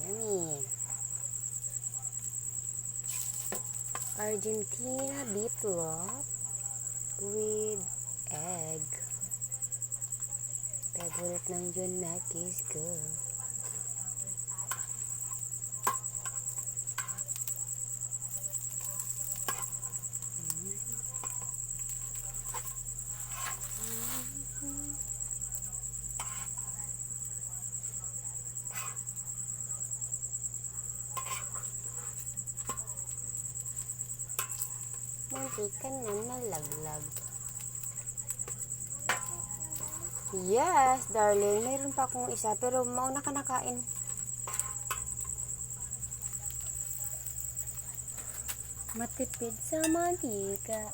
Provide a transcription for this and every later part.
Yummy. Argentina beetroot with egg. Favorite ng John Mackey's ko. Mantikan na nalaglag. Yes, darling. Mayroon pa akong isa pero mauna ka nakain. Matipid sa mantika.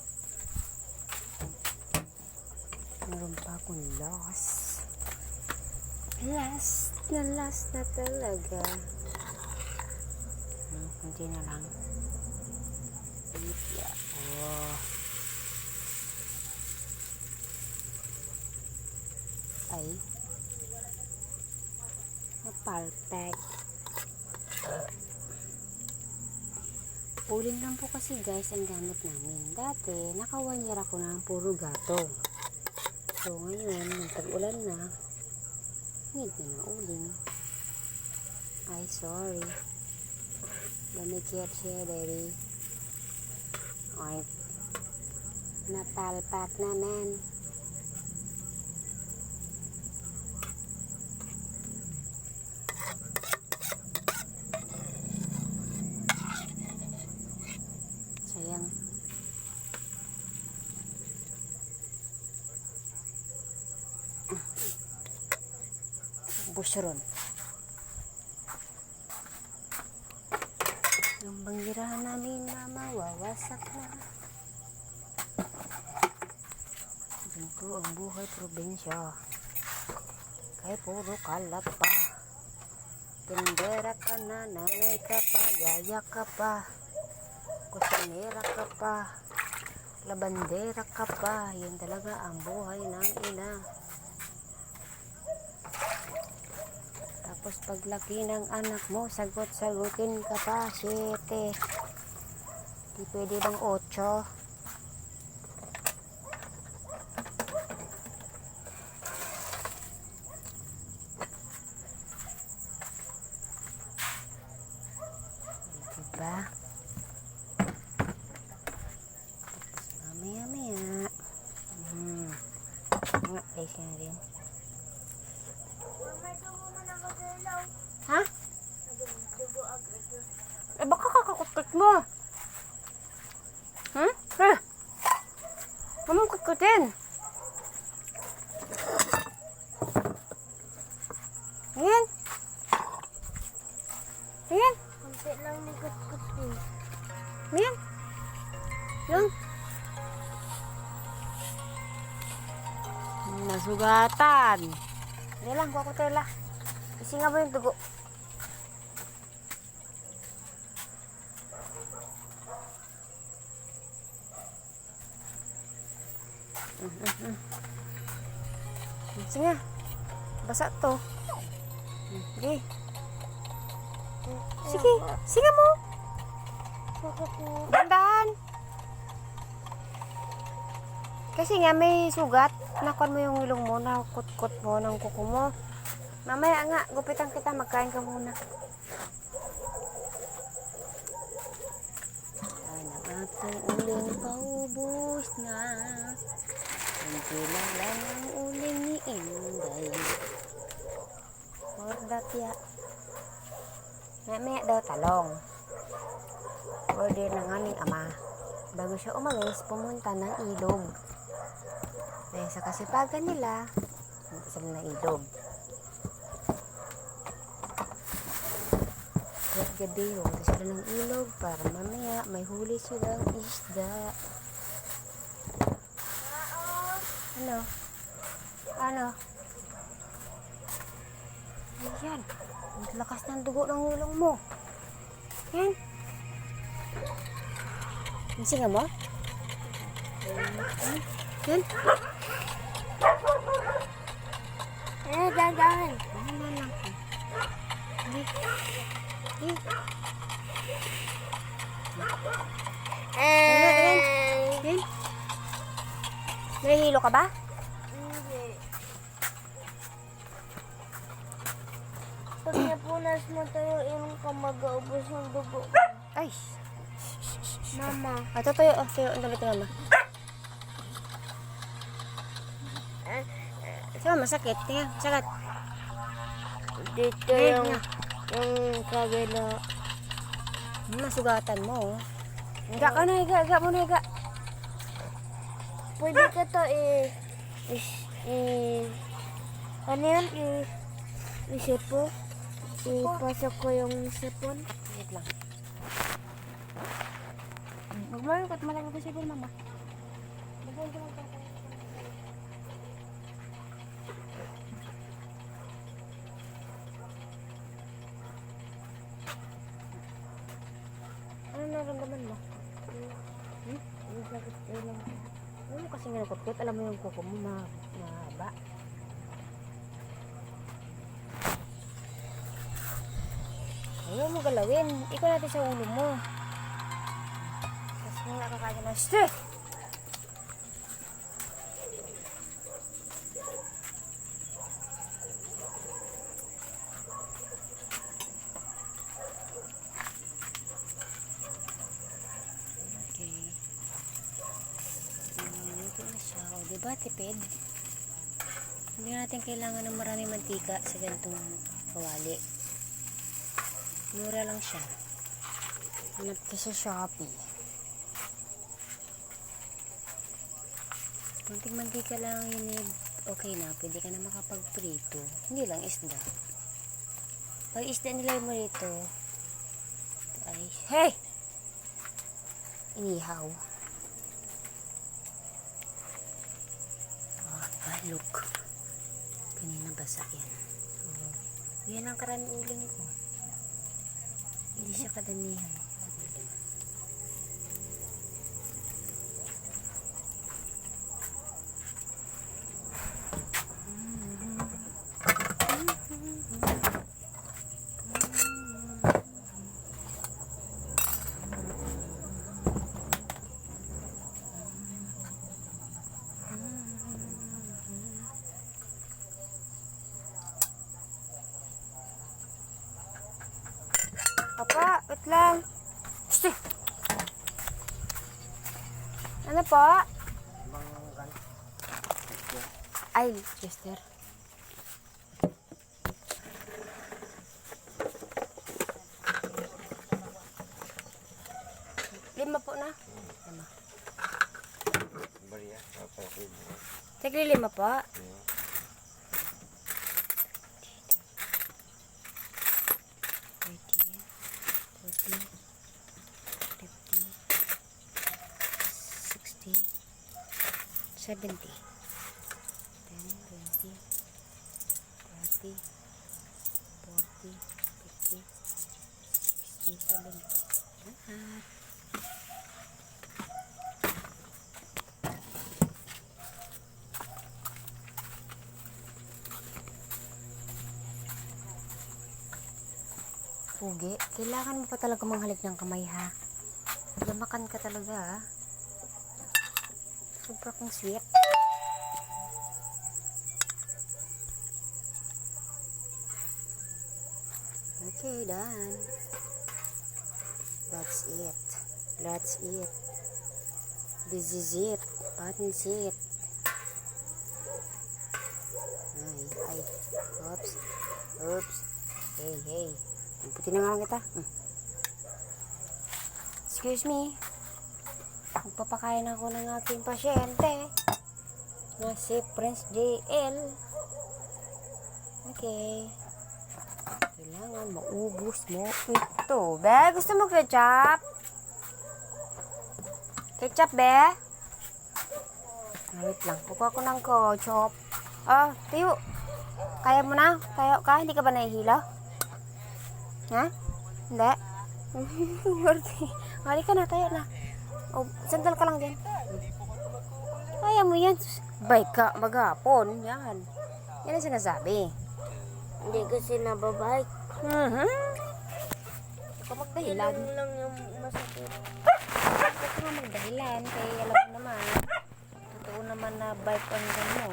Mayroon pa akong last. Last na talaga. Kunti na lang. Yeah. Oh. Ay. Perfect. Uling lang po kasi guys ang gamit namin. Dati, naka 1 year ako ng puro gatong. So ngayon, tag-ulan na. Hindi na uling. Ay, sorry. Lamikir siya, daddy. Ay, napalpak naman. Sayang. Busron. Ang banggirahan namin na mawawasak na. Ganito ang buhay probinsya. Kay puro kalat pa. Tindera ka na, nanay ka pa, yaya ka pa. Kusinera ka pa. Labandera ka pa. Yan talaga ang buhay ng ina. Tapos paglaki ng anak mo, sagutin ka pa, 7. Di pwede bang 8? Diba? Tapos mamaya. Nga, place na rin. Ha? Eh, baka kakakutot mo. Mamang kukutin. Ayan. Ayan. Kunti lang ni kukutin. Ayan. Lang. Nasugatan. Hindi lang, kuha ko tela. Kasi nga ba yung dugo? Sige. Basa to. Sige. Sige. Sige mo. Dandan. Kasi nga may sugat. Nakuan mo yung ilong mo. Nakut-kut mo ng kuko mo. Mamaya nga. Gupitan kita. Magkain ka muna. Ang ating uling paubos na. Ang kilala ng uling ni Inday. Ordatya. Mamaya daw talong. Order na nga ni ama. Bago siya umalis, pumunta ng ilog. Dahil sa kasipagan nila, pumunta sila ng ilog. At gabi, pumunta sila ng ilog para mamaya may huli silang isda. Ano? Ano? Ayan. Ang lakas ng dugo ng ulong mo. Yan. Sige mo? Yan. Sige. Yan. Nahihilo ka ba? Hindi. Pag napunas mo tayo, yung mag-aubos ng dugo. Ay. Mama. Tuyo. Tuyo. Ang damit ni mama. Si mama, sakit. Tingnan, sakit. Dito yung kabila. Masugatan mo, oh. Higa ka na, higa. Higa mo na, higa. Pwede ka to ano yan? Isipo. Ipasok ko yung sipon. Wait lang. Magmalukot, malagay ko sipon, mama. Ano naramdaman mo? Ano mo kasi nga nakot-kot? Alam mo yung kuko mo mahaba. Ayaw mo galawin. Ikaw natin sa ulo mo. Tapos nga kakain na. Shhh! Okay. Ito na siya. O, diba tipid? Hindi natin kailangan ng maraming mantika sa ganitong kawali. Mura lang siya. Hanap ka sa Shopee. Kunting mantika lang yun, okay na. Pwede ka na makapagprito. Hindi lang isda. Pag isda nilay mo rito, ito ay, hey! Inihaw. Oh, diba? Look. Kanina basa yan. Oh. Yan ang karami uling ko. Hindi siya kadamihan. Papa, wait lang. Shhh! Ano po? Ay, Chester. Lima po na. Lima. Sige, lima po. 70, 10, 20, 30, 40, 50, 60, 70. Pugi, kailangan mo pa talaga manghalik ng kamay, ha? Lamakan ka talaga, ha? Super kong sweet. Okay, done. That's it. That's it. This is it. Buttons it. Ay. Oops. Oops. Hey. Puti na nga lang kita. Excuse me. Magpapakain ako ng aking pasyente na si Prince JL. Okay. Kailangan maubos mo ito. Be, gusto mo ketchup? Ketchup, be? Wait lang. Kukuha ko ng ketchup. Oh, tayo. Kaya mo na? Tayo ka? Hindi ka ba nahihilo? Ha? Hindi? Halika na, tayo na. Oh, sandal ka lang din. Kaya mo yan. Bike ka, maghapon. Yan. Yan ang sinasabi. Hindi kasi nababike. ka magdahilan. Yun lang yung masakit. Huwag ka nga magdahilan. Kaya alam mo naman. Totoo naman na bike ang mo.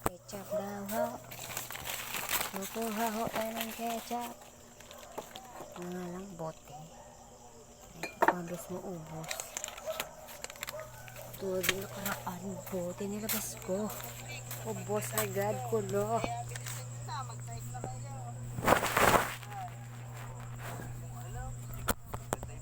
Ketchup daw ho. Kukuha ho tayo ng ketchup. Mga lang bote. Pagis mo ubos. Tulad ng nakaraan bote nilabas ko. Ubos agad ko no.